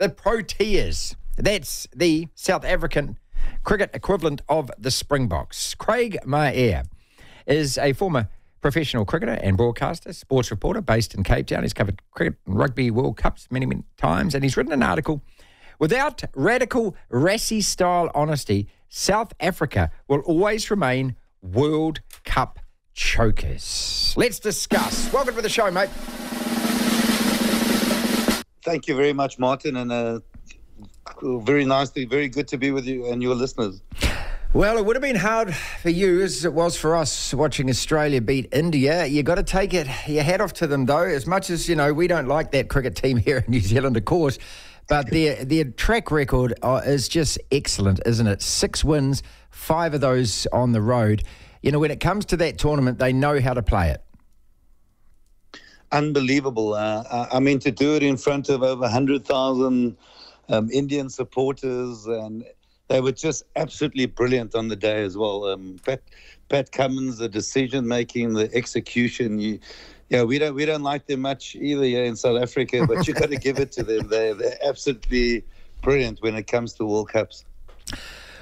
the Proteas. That's the South African cricket equivalent of the Springboks. Craig Marais is a former professional cricketer and broadcaster, sports reporter based in Cape Town. He's covered cricket and rugby World Cups many, many times, and he's written an article, "Without radical Rassie-style honesty, South Africa will always remain World Cup chokers." Let's discuss. Welcome to the show, mate. Thank you very much, Martin, and very good to be with you and your listeners. Well, it would have been hard for you as it was for us watching Australia beat India. You got to take your hat off to them, though. As much as, we don't like that cricket team here in New Zealand, of course, but their track record is just excellent, isn't it? 6 wins, 5 of those on the road. When it comes to that tournament, they know how to play it. Unbelievable. To do it in front of over 100,000 Indian supporters, and they were just absolutely brilliant on the day as well. Pat Cummins, the decision making, the execution. We don't like them much either here in South Africa, but you got to give it to them. They're absolutely brilliant when it comes to World Cups.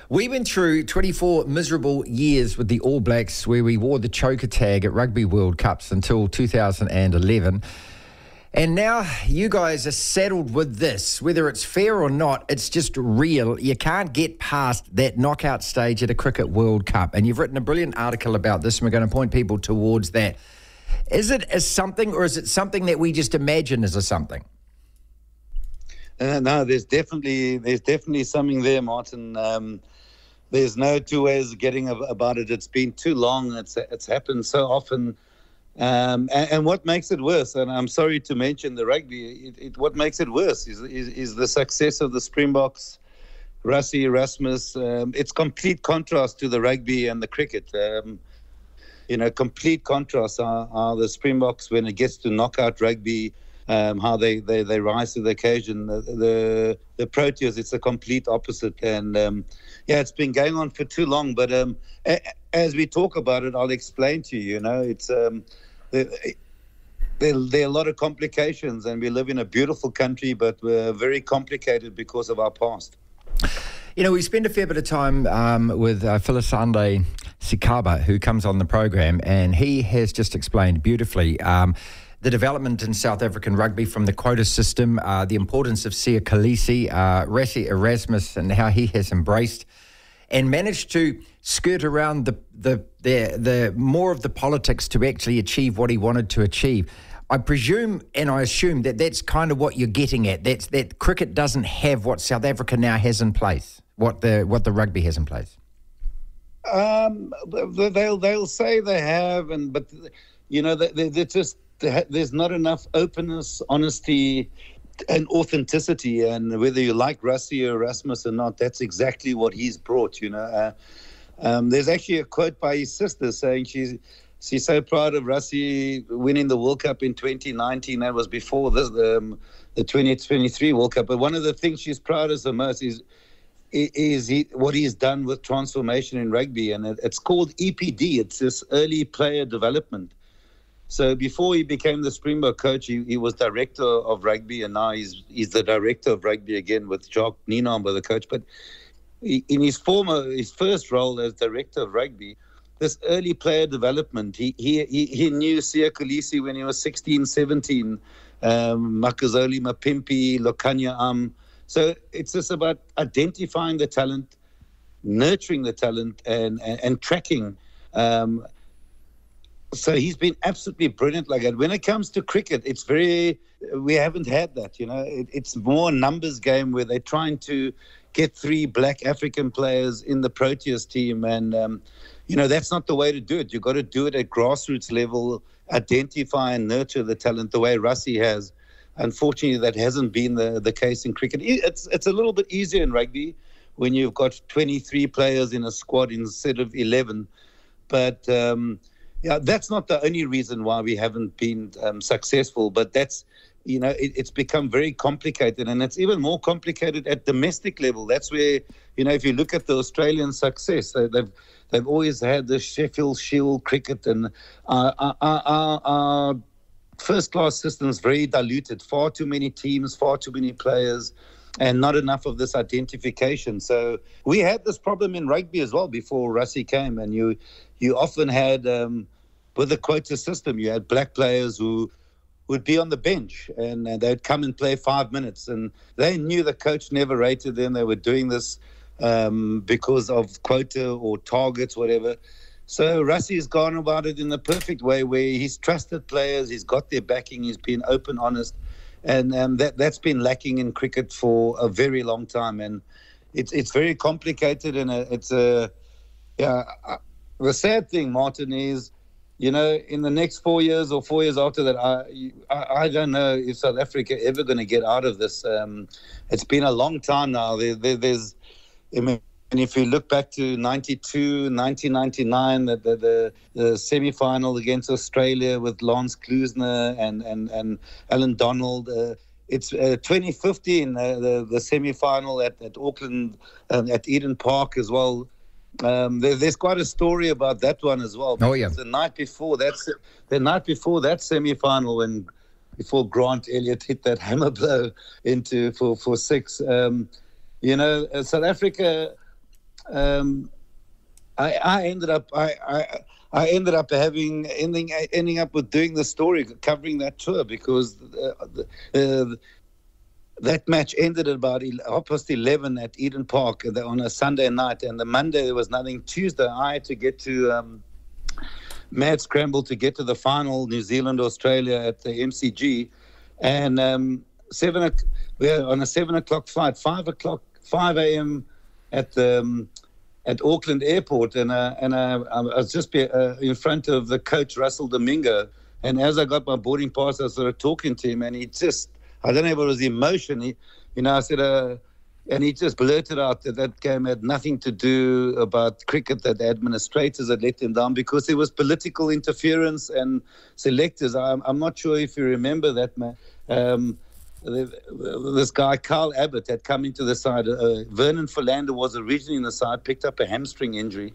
We went through 24 miserable years with the All Blacks where we wore the choker tag at Rugby World Cups until 2011. And now you guys are saddled with this. Whether it's fair or not, it's just real. You can't get past that knockout stage at a Cricket World Cup. And you've written a brilliant article about this, and we're going to point people towards that. Is it a something, or is it something that we just imagine as a something? No, there's definitely something there, Martin. There's no two ways of getting about it. It's been too long. It's happened so often. And what makes it worse, and I'm sorry to mention the rugby, what makes it worse is the success of the Springboks, Rassie, Erasmus. It's complete contrast to the rugby and the cricket. Complete contrast are the Springboks when it gets to knockout rugby, how they rise to the occasion. The Proteas, it's a complete opposite. And it's been going on for too long. But as we talk about it, I'll explain to you. It's there are a lot of complications, and we live in a beautiful country, but we're very complicated because of our past. We spend a fair bit of time with Philisande Sikaba, who comes on the program, and he has just explained beautifully the development in South African rugby from the quota system, the importance of Siya Kolisi, Rassie Erasmus, and how he has embraced and managed to skirt around the more of the politics to actually achieve what he wanted to achieve. I presume and I assume that that's kind of what you're getting at. That cricket doesn't have what South Africa now has in place, what the rugby has in place. They'll say they have, but they're just there's not enough openness, honesty, and authenticity. And whether you like Rassie or Erasmus or not, that's exactly what he's brought. There's actually a quote by his sister saying she's so proud of Rassie winning the World Cup in 2019. That was before this, the 2023 World Cup. But one of the things she's proud of the most is what he's done with transformation in rugby, and it's called EPD. It's this early player development. So before he became the Springbok coach, he was director of rugby, and now he's the director of rugby again with Jacques Nienaber, the coach. But in his first role as director of rugby, this early player development, he knew Siya Kolisi when he was 16, 17, Makazole Mapimpi, Lokanya So it's just about identifying the talent, nurturing the talent, and tracking. So he's been absolutely brilliant like that. When it comes to cricket, we haven't had that, It's more a numbers game where they're trying to get 3 black African players in the Proteas team. And, that's not the way to do it. You've got to do it at grassroots level, identify and nurture the talent the way Rassie has. Unfortunately, that hasn't been the case in cricket. It's a little bit easier in rugby when you've got 23 players in a squad instead of 11. But that's not the only reason why we haven't been successful. But that's, it's become very complicated, and it's even more complicated at domestic level. That's where, if you look at the Australian success, they've always had the Sheffield Shield cricket, and our first-class system is very diluted. Far too many teams, far too many players. and not enough of this identification. So we had this problem in rugby as well before Rassie came, and you often had, with the quota system, you had black players who would be on the bench, and they'd come and play 5 minutes, and they knew the coach never rated them. They were doing this because of quota or targets, whatever. So Rassie's gone about it in the perfect way, where he's trusted players, he's got their backing, he's been open, honest, and that's been lacking in cricket for a very long time, and it's very complicated, and the sad thing, Martin, is, you know, in the next 4 years or 4 years after that, I don't know if South Africa ever going to get out of this. It's been a long time now. There's, I mean, and if you look back to 92, 1999, the semi-final against Australia with Lance Klusener and Alan Donald, it's 2015, the semi-final at Auckland, at Eden Park as well. There's quite a story about that one as well. Oh, yeah. The night before that semi-final, before Grant Elliott hit that hammer blow for six, you know, South Africa. I ended up ending up with doing the story, covering that tour, because that match ended at about 11:30 at Eden Park on a Sunday night, and the Monday there was nothing. Tuesday I had to get to mad scramble to get to the final, New Zealand Australia at the MCG, and we were on a 7 o'clock flight, 5 a.m. at Auckland Airport, and I was just in front of the coach, Russell Domingo, and as I got my boarding pass, I started talking to him, and he just, I don't know if it was emotion, I said, and he just blurted out that game had nothing to do about cricket, that the administrators had let them down because there was political interference and selectors. I'm not sure if you remember that, man. This guy, Carl Abbott, had come into the side. Vernon Philander was originally in the side, picked up a hamstring injury.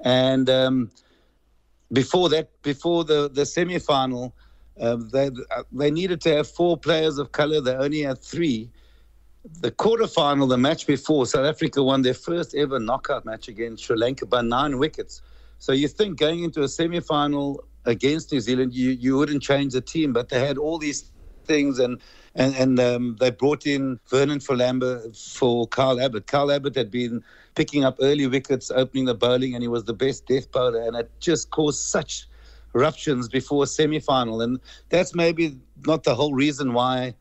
And before the semi-final, they needed to have 4 players of colour. They only had 3. The quarter-final, the match before, South Africa won their first ever knockout match against Sri Lanka by 9 wickets. So you think going into a semi-final against New Zealand, you wouldn't change the team, but they had all these things, and they brought in Vernon Philander for Carl Abbott. Carl Abbott had been picking up early wickets, opening the bowling, and he was the best death bowler, and it just caused such ruptions before a semi-final, and that's maybe not the whole reason why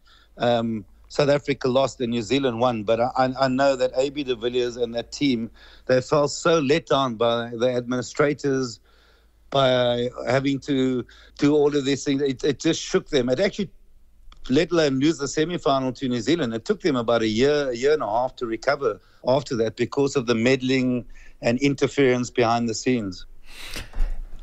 South Africa lost and New Zealand won, but I know that AB de Villiers and that team, they felt so let down by the administrators, by having to do all of these things. It just shook them. It actually, let alone lose the semi-final to New Zealand, it took them about a year and a half to recover after that because of the meddling and interference behind the scenes.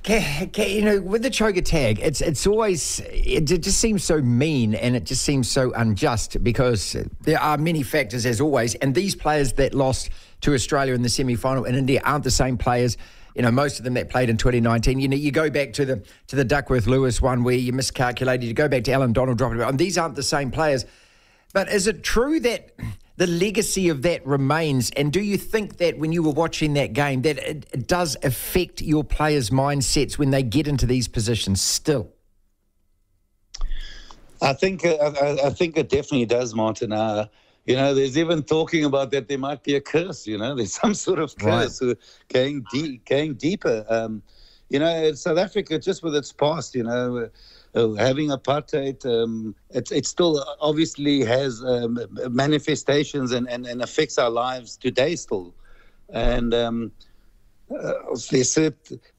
With the choker tag, it's always, it just seems so mean, and it just seems so unjust, because there are many factors, as always, and these players that lost to Australia in the semi-final in India aren't the same players. Most of them that played in 2019. You go back to the Duckworth-Lewis one where you miscalculated. You go back to Alan Donald dropping it, and these aren't the same players. But is it true that the legacy of that remains? And do you think that when you were watching that game, that it does affect your players' mindsets when they get into these positions still? I think it definitely does, Martin. There's even talking about that there might be a curse. There's some sort of curse, right, going deeper. South Africa, just with its past, having apartheid, it still obviously has manifestations and affects our lives today still. And there's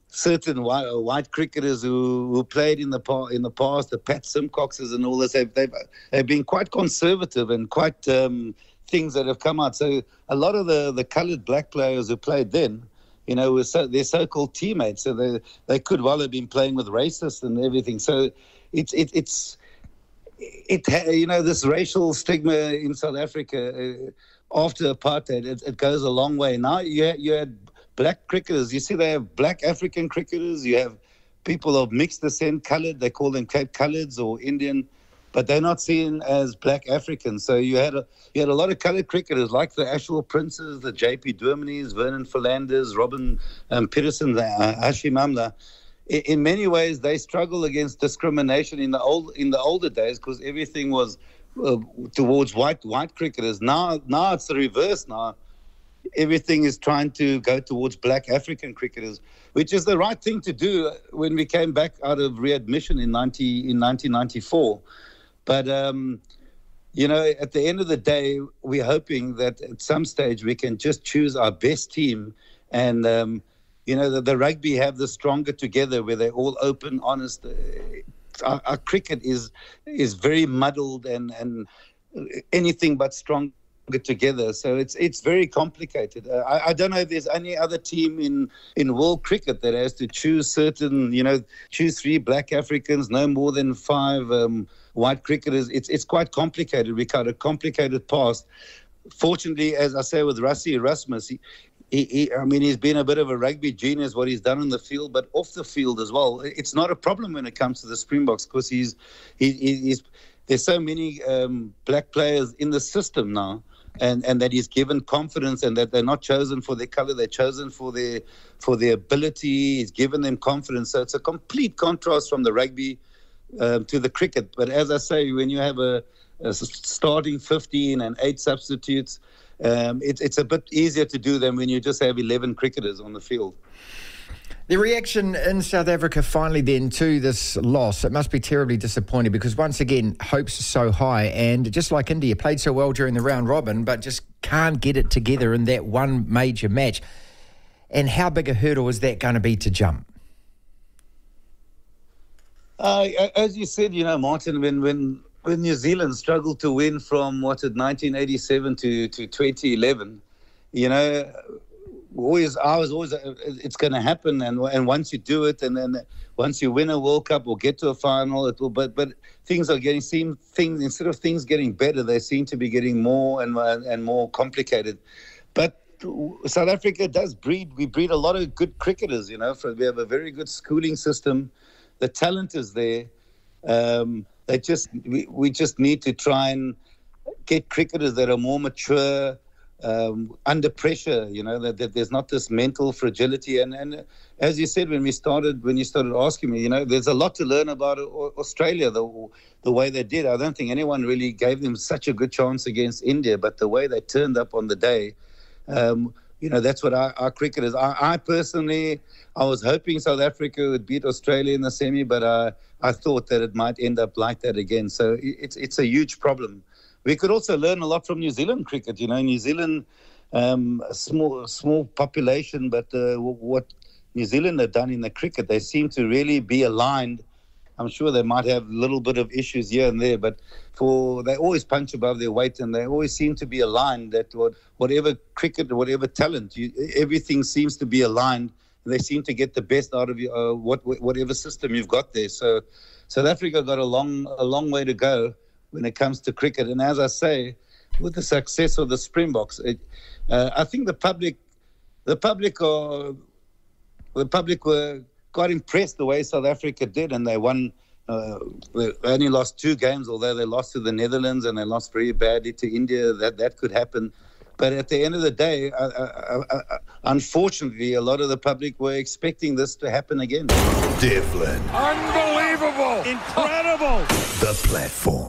certain white cricketers who played in the past, the Pat Simcoxes and all this, they've been quite conservative and quite things that have come out. So a lot of the coloured black players who played then, were they're so-called teammates. So they could well have been playing with racists and everything. So it's this racial stigma in South Africa after apartheid, it goes a long way. Now you had black cricketers. You see, they have black African cricketers. You have people of mixed descent, coloured. They call them Cape Coloureds or Indian. but they're not seen as black Africans. So you had a lot of coloured cricketers like the Ashwell Princes, the J.P. Duermenis, Vernon Philanders, Robin Peterson, Hashim Amla. In many ways, they struggle against discrimination in the older days because everything was towards white cricketers. Now it's the reverse. Now everything is trying to go towards black African cricketers, which is the right thing to do when we came back out of readmission in 1994. But at the end of the day, we're hoping that at some stage we can just choose our best team and. The rugby have the stronger together where they're all open, honest. Our cricket is very muddled and anything but strong together. So it's very complicated. I don't know if there's any other team in world cricket that has to choose choose 3 black Africans, no more than 5 white cricketers. It's quite complicated. We got a complicated past. Fortunately, as I say with Rassie Erasmus, he's been a bit of a rugby genius, what he's done on the field, but off the field as well. It's not a problem when it comes to the Springboks because there's so many black players in the system now, and that he's given confidence, and that they're not chosen for their colour, they're chosen for their ability. He's given them confidence. So it's a complete contrast from the rugby to the cricket. But as I say, when you have a starting 15 and 8 substitutes, it's a bit easier to do than when you just have 11 cricketers on the field. The reaction in South Africa finally then to this loss, it must be terribly disappointing because once again, hopes are so high, and just like India, played so well during the round robin, but just can't get it together in that one major match. And how big a hurdle is that going to be to jump? As you said, Martin, when New Zealand struggled to win from 1987 to 2011, I was always it's going to happen, and once you do it, and then once you win a World Cup or get to a final, it will. But things are instead of things getting better, they seem to be getting more and more complicated. But South Africa does breed. We breed a lot of good cricketers. We have a very good schooling system. The talent is there. We just need to try and get cricketers that are more mature, under pressure, that there's not this mental fragility. And as you said, when you started asking me, there's a lot to learn about Australia, the way they did. I don't think anyone really gave them such a good chance against India, but the way they turned up on the day, that's what our cricketers. I personally, I was hoping South Africa would beat Australia in the semi, but I thought that it might end up like that again. So it's a huge problem. We could also learn a lot from New Zealand cricket. New Zealand, a small population, but what New Zealand have done in the cricket, they seem to really be aligned. I'm sure they might have a little bit of issues here and there, but they always punch above their weight, and they always seem to be aligned. That whatever cricket, whatever talent, everything seems to be aligned. And they seem to get the best out of you, whatever system you've got there. So South Africa got a long way to go when it comes to cricket. And as I say, with the success of the Springboks, I think the public were quite impressed the way South Africa did, and they won. They only lost 2 games, although they lost to the Netherlands and they lost very badly to India. That could happen. But at the end of the day, unfortunately, a lot of the public were expecting this to happen again. Devlin. Unbelievable. Incredible. The platform.